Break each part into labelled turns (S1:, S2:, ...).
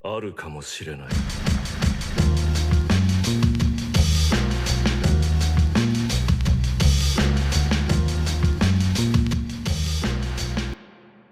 S1: あるかもしれない。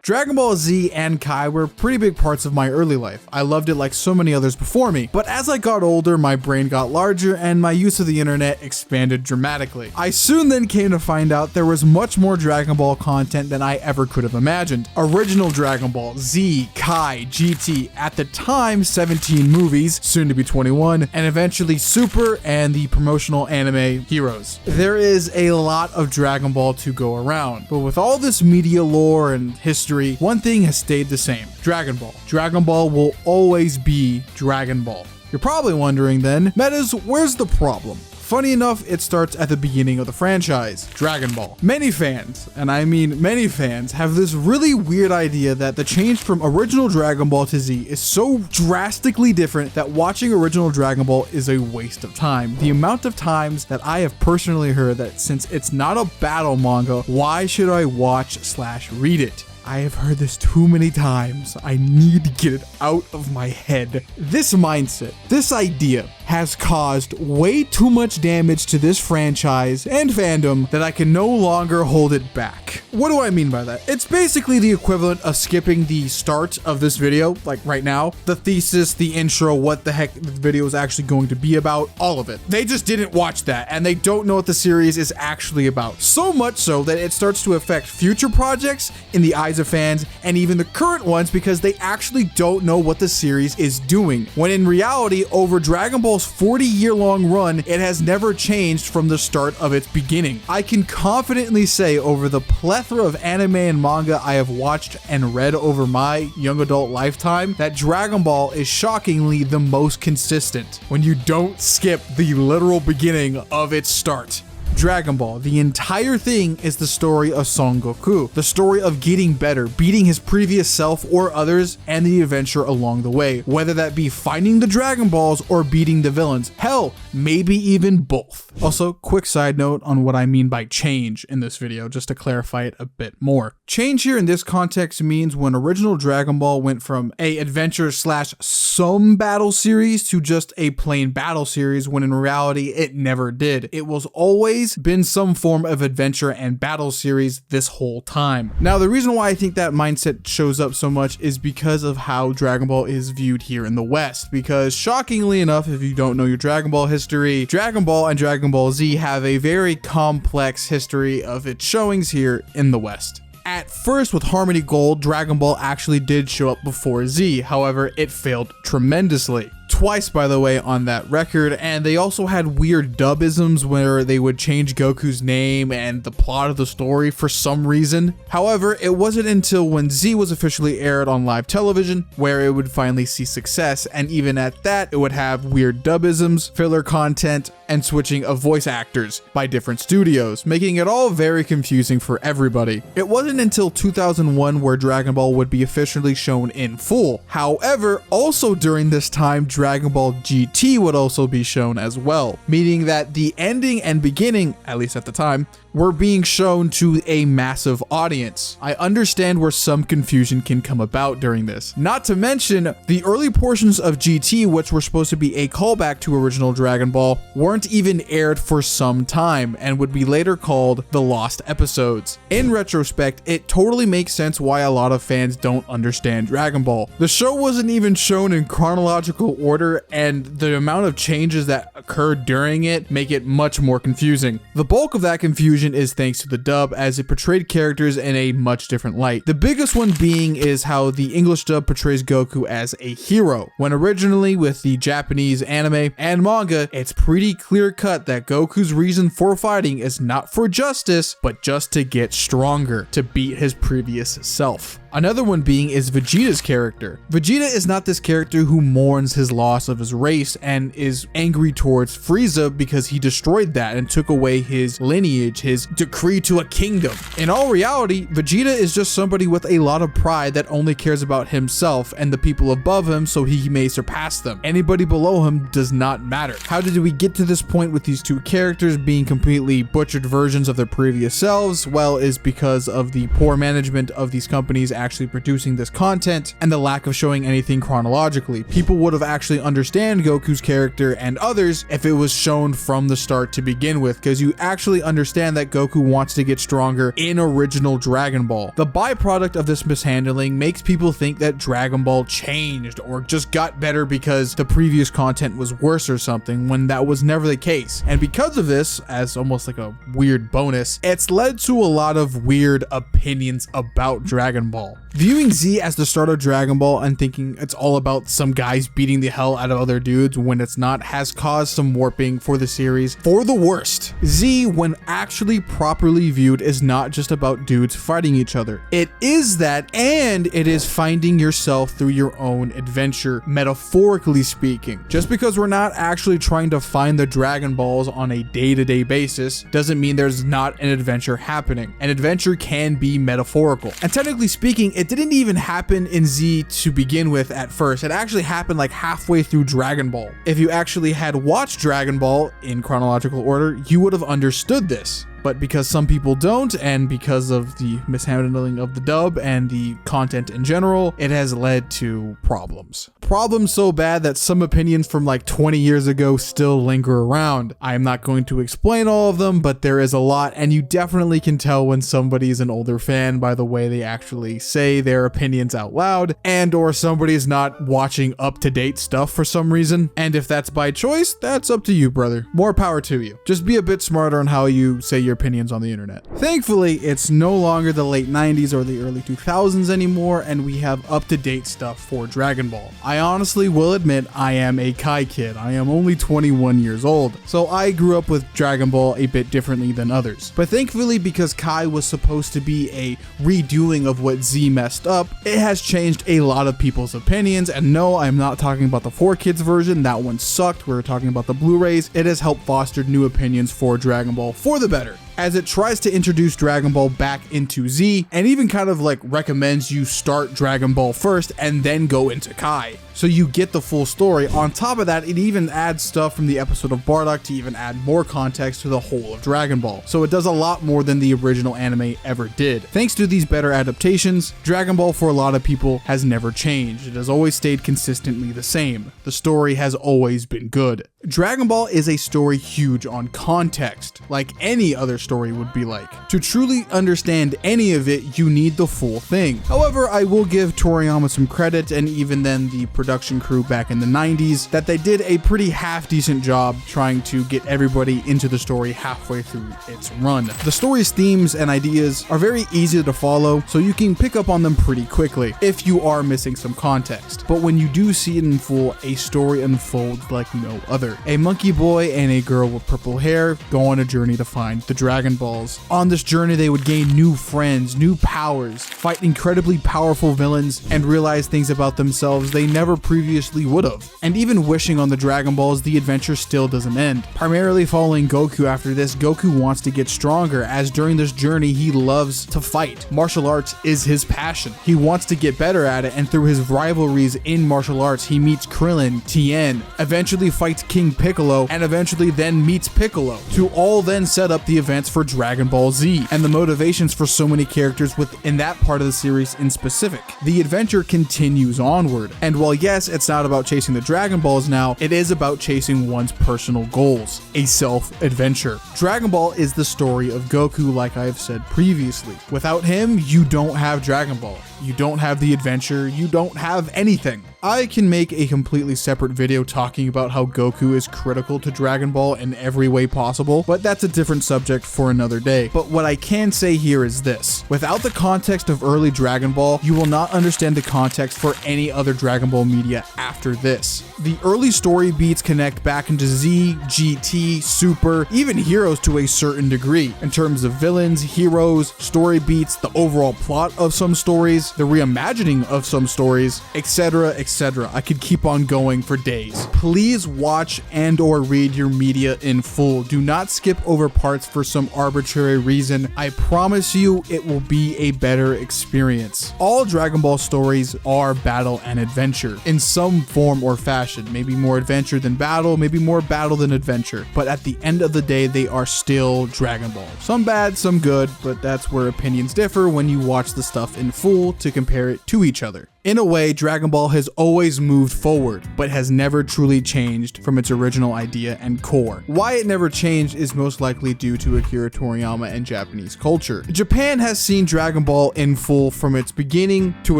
S2: Dragon Ball Z and Kai were pretty big parts of my early life. I loved it like so many others before me. But as I got older, my brain got larger and my use of the internet expanded dramatically. I soon then came to find out there was much more Dragon Ball content than I ever could have imagined. Original Dragon Ball, Z, Kai, GT, at the time 17 movies, soon to be 21, and eventually Super and the promotional anime Heroes. There is a lot of Dragon Ball to go around, but with all this media lore and history, one thing has stayed the same: Dragon Ball. Dragon Ball will always be Dragon Ball. You're probably wondering then, Metas, where's the problem? Funny enough, it starts at the beginning of the franchise, Dragon Ball. Many fans, and I mean many fans, have this really weird idea that the change from original Dragon Ball to Z is so drastically different that watching original Dragon Ball is a waste of time. The amount of times that I have personally heard that since it's not a battle manga, why should I watch/read it? I have heard this too many times. I need to get it out of my head. This mindset, this idea, has caused way too much damage to this franchise and fandom that I can no longer hold it back. What do I mean by that? It's basically the equivalent of skipping the start of this video, like right now, the thesis, the intro, what the heck the video is actually going to be about, all of it. They just didn't watch that and they don't know what the series is actually about. So much so that it starts to affect future projects in the eyes of fans and even the current ones because they actually don't know what the series is doing. When in reality, over Dragon Ball's 40-year-long run, it has never changed from the start of its beginning. I can confidently say over the plethora of anime and manga I have watched and read over my young adult lifetime that Dragon Ball is shockingly the most consistent when you don't skip the literal beginning of its start. Dragon Ball, the entire thing is the story of Son Goku, the story of getting better, beating his previous self or others, and the adventure along the way, whether that be finding the Dragon Balls or beating the villains. Hell, maybe even both. Also, quick side note on what I mean by change in this video, just to clarify it a bit more. Change here in this context means when original Dragon Ball went from a adventure/some battle series to just a plain battle series, when in reality it never did. It was always been some form of adventure and battle series this whole time. Now, the reason why I think that mindset shows up so much is because of how Dragon Ball is viewed here in the West, because shockingly enough, if you don't know your Dragon Ball history, Dragon Ball and Dragon Ball Z have a very complex history of its showings here in the West. At first, with Harmony Gold, Dragon Ball actually did show up before Z, however, it failed tremendously. Twice, by the way, on that record, and they also had weird dubisms where they would change Goku's name and the plot of the story for some reason. However, it wasn't until when Z was officially aired on live television where it would finally see success, and even at that, it would have weird dubisms, filler content, and switching of voice actors by different studios, making it all very confusing for everybody. It wasn't until 2001 where Dragon Ball would be officially shown in full. However, also during this time, Dragon Ball GT would also be shown as well, meaning that the ending and beginning, at least at the time, were being shown to a massive audience. I understand where some confusion can come about during this. Not to mention, the early portions of GT, which were supposed to be a callback to original Dragon Ball, weren't even aired for some time and would be later called the Lost Episodes. In retrospect, it totally makes sense why a lot of fans don't understand Dragon Ball. The show wasn't even shown in chronological order, and the amount of changes that occurred during it make it much more confusing. The bulk of that confusion is thanks to the dub, as it portrayed characters in a much different light. The biggest one being is how the English dub portrays Goku as a hero, when originally with the Japanese anime and manga, it's pretty clear cut that Goku's reason for fighting is not for justice, but just to get stronger, to beat his previous self. Another one being is Vegeta's character. Vegeta is not this character who mourns his loss of his race and is angry towards Frieza because he destroyed that and took away his lineage, his decree to a kingdom. In all reality, Vegeta is just somebody with a lot of pride that only cares about himself and the people above him so he may surpass them. Anybody below him does not matter. How did we get to this point with these two characters being completely butchered versions of their previous selves? Well, is because of the poor management of these companies actually producing this content and the lack of showing anything chronologically. People would have actually understand Goku's character and others if it was shown from the start to begin with, because you actually understand that Goku wants to get stronger in original Dragon Ball. The byproduct of this mishandling makes people think that Dragon Ball changed or just got better because the previous content was worse or something, when that was never the case. And because of this, as almost like a weird bonus, it's led to a lot of weird opinions about Dragon Ball. Viewing Z as the start of Dragon Ball and thinking it's all about some guys beating the hell out of other dudes when it's not has caused some warping for the series for the worst. Z, when actually properly viewed, is not just about dudes fighting each other. It is that, and it is finding yourself through your own adventure, metaphorically speaking. Just because we're not actually trying to find the Dragon Balls on a day-to-day basis doesn't mean there's not an adventure happening. An adventure can be metaphorical. And technically speaking, it didn't even happen in Z to begin with at first. It actually happened like halfway through Dragon Ball. If you actually had watched Dragon Ball in chronological order, you would have understood this. But because some people don't, and because of the mishandling of the dub and the content in general, it has led to problems. Problems so bad that some opinions from like 20 years ago still linger around. I am not going to explain all of them, but there is a lot, and you definitely can tell when somebody's an older fan by the way they actually say their opinions out loud, and or somebody's not watching up-to-date stuff for some reason. And if that's by choice, that's up to you, brother. More power to you. Just be a bit smarter on how you say your opinions on the internet. Thankfully, it's no longer the late 90s or the early 2000s anymore, and we have up-to-date stuff for Dragon Ball. I honestly will admit I am a Kai kid. I am only 21 years old, so I grew up with Dragon Ball a bit differently than others. But thankfully, because Kai was supposed to be a redoing of what Z messed up, it has changed a lot of people's opinions. And no, I'm not talking about the 4Kids version. That one sucked. We're talking about the Blu-rays. It has helped foster new opinions for Dragon Ball for the better, as it tries to introduce Dragon Ball back into Z, and even kind of like recommends you start Dragon Ball first and then go into Kai, so you get the full story. On top of that, it even adds stuff from the episode of Bardock to even add more context to the whole of Dragon Ball. So it does a lot more than the original anime ever did. Thanks to these better adaptations, Dragon Ball for a lot of people has never changed. It has always stayed consistently the same. The story has always been good. Dragon Ball is a story huge on context, like any other story would be like. To truly understand any of it, you need the full thing. However, I will give Toriyama some credit, and even then the production crew back in the 90s, that they did a pretty half-decent job trying to get everybody into the story halfway through its run. The story's themes and ideas are very easy to follow, so you can pick up on them pretty quickly if you are missing some context. But when you do see it in full, a story unfolds like no other. A monkey boy and a girl with purple hair go on a journey to find the Dragon Balls. On this journey, they would gain new friends, new powers, fight incredibly powerful villains, and realize things about themselves they never previously would have. And even wishing on the Dragon Balls, the adventure still doesn't end. Primarily following Goku after this, Goku wants to get stronger, as during this journey he loves to fight. Martial arts is his passion. He wants to get better at it, and through his rivalries in martial arts, he meets Krillin, Tien, eventually fights King Piccolo, and eventually then meets Piccolo, to all then set up the events for Dragon Ball Z, and the motivations for so many characters within that part of the series in specific. The adventure continues onward, and while yes, it's not about chasing the Dragon Balls now, it is about chasing one's personal goals, a self-adventure. Dragon Ball is the story of Goku, like I've said previously. Without him, you don't have Dragon Ball. You don't have the adventure, you don't have anything. I can make a completely separate video talking about how Goku is critical to Dragon Ball in every way possible, but that's a different subject for another day. But what I can say here is this: without the context of early Dragon Ball, you will not understand the context for any other Dragon Ball media after this. The early story beats connect back into Z, GT, Super, even Heroes to a certain degree, in terms of villains, heroes, story beats, the overall plot of some stories, the reimagining of some stories, etc., etc. etc. I could keep on going for days. Please watch and or read your media in full. Do not skip over parts for some arbitrary reason. I promise you it will be a better experience. All Dragon Ball stories are battle and adventure in some form or fashion. Maybe more adventure than battle, maybe more battle than adventure. But at the end of the day, they are still Dragon Ball. Some bad, some good, but that's where opinions differ when you watch the stuff in full to compare it to each other. In a way, Dragon Ball has always moved forward, but has never truly changed from its original idea and core. Why it never changed is most likely due to Akira Toriyama and Japanese culture. Japan has seen Dragon Ball in full from its beginning to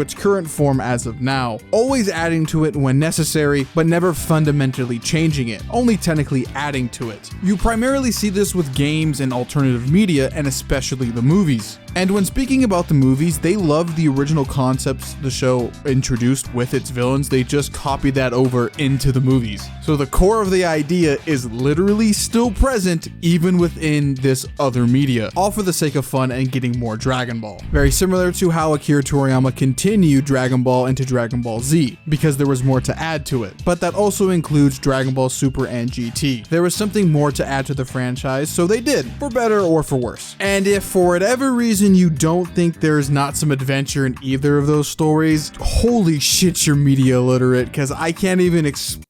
S2: its current form as of now, always adding to it when necessary, but never fundamentally changing it, only technically adding to it. You primarily see this with games and alternative media, and especially the movies. And when speaking about the movies, they love the original concepts the show introduced with its villains. They just copied that over into the movies. So the core of the idea is literally still present even within this other media, all for the sake of fun and getting more Dragon Ball. Very similar to how Akira Toriyama continued Dragon Ball into Dragon Ball Z, because there was more to add to it. But that also includes Dragon Ball Super and GT. There was something more to add to the franchise, so they did, for better or for worse. And if for whatever reason you don't think there's not some adventure in either of those stories, holy shit, you're media illiterate, because I can't even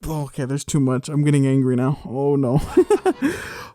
S2: okay, there's too much. I'm getting angry now. Oh no.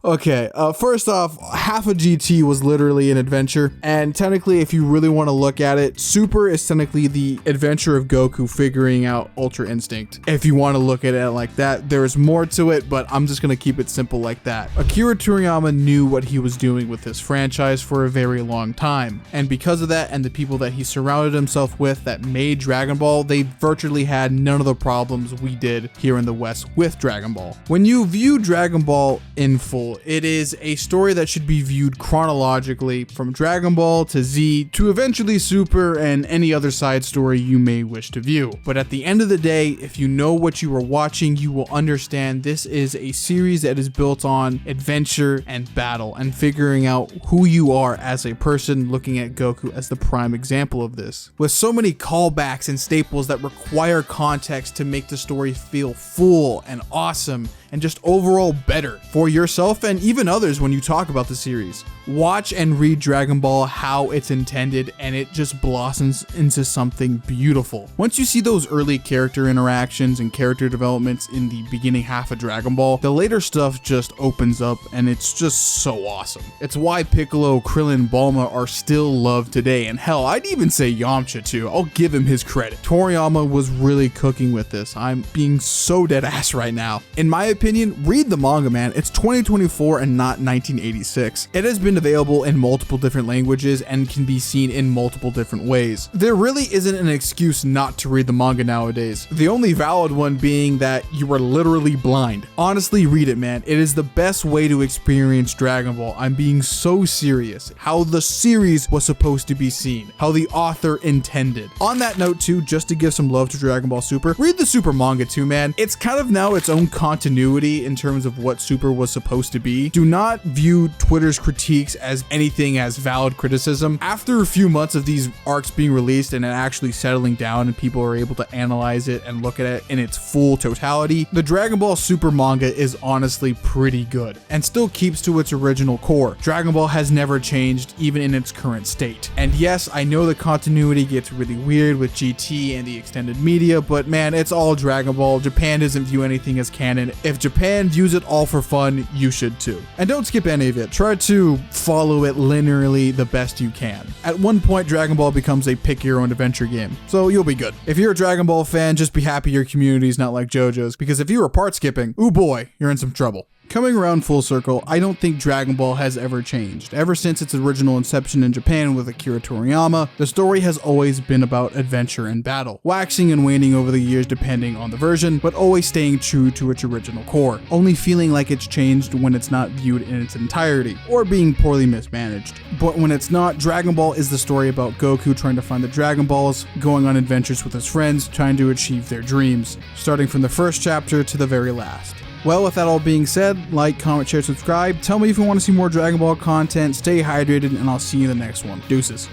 S2: Okay, first off, half of GT was literally an adventure, and technically, if you really want to look at it, Super is technically the adventure of Goku figuring out Ultra Instinct. If you want to look at it like that, there's more to it, but I'm just going to keep it simple like that. Akira Toriyama knew what he was doing with this franchise for a very long time, and because of that and the people that he surrounded himself with that made Dragon Ball, they virtually had none of the problems we did here in the West with Dragon Ball. When you view Dragon Ball in full, it is a story that should be viewed chronologically from Dragon Ball to Z to eventually Super and any other side story you may wish to view. But at the end of the day, if you know what you are watching, you will understand this is a series that is built on adventure and battle and figuring out who you are as a person, looking at Goku as the prime example of this. With so many callbacks and staples that require context to make the story feel full and awesome and just overall better for yourself and even others when you talk about the series. Watch and read Dragon Ball how it's intended, and it just blossoms into something beautiful. Once you see those early character interactions and character developments in the beginning half of Dragon Ball, the later stuff just opens up and it's just so awesome. It's why Piccolo, Krillin, Bulma are still loved today, and hell, I'd even say Yamcha too. I'll give him his credit. Toriyama was really cooking with this. I'm being so dead ass right now. In my opinion, read the manga, man. It's 2024 and not 1986. It has been available in multiple different languages and can be seen in multiple different ways. There really isn't an excuse not to read the manga nowadays. The only valid one being that you are literally blind. Honestly, read it, man. It is the best way to experience Dragon Ball. I'm being so serious. How the series was supposed to be seen. How the author intended. On that note too, just to give some love to Dragon Ball Super, read the Super manga too, man. It's kind of now its own continuity in terms of what Super was supposed to be. Do not view Twitter's critiques as anything as valid criticism. After a few months of these arcs being released and it actually settling down and people are able to analyze it and look at it in its full totality, the Dragon Ball Super manga is honestly pretty good and still keeps to its original core. Dragon Ball has never changed even in its current state. And yes, I know the continuity gets really weird with GT and the extended media, but man, it's all Dragon Ball. Japan doesn't view anything as canon. If Japan views it all for fun, you should too. And don't skip any of it. Try to follow it linearly the best you can. At one point, Dragon Ball becomes a pick your own adventure game, so you'll be good. If you're a Dragon Ball fan, just be happy your community is not like JoJo's, because if you were part skipping, ooh boy, you're in some trouble. Coming around full circle, I don't think Dragon Ball has ever changed. Ever since its original inception in Japan with Akira Toriyama, the story has always been about adventure and battle, waxing and waning over the years depending on the version, but always staying true to its original core, only feeling like it's changed when it's not viewed in its entirety, or being poorly mismanaged. But when it's not, Dragon Ball is the story about Goku trying to find the Dragon Balls, going on adventures with his friends, trying to achieve their dreams, starting from the first chapter to the very last. Well, with that all being said, like, comment, share, subscribe. Tell me if you want to see more Dragon Ball content. Stay hydrated, and I'll see you in the next one. Deuces.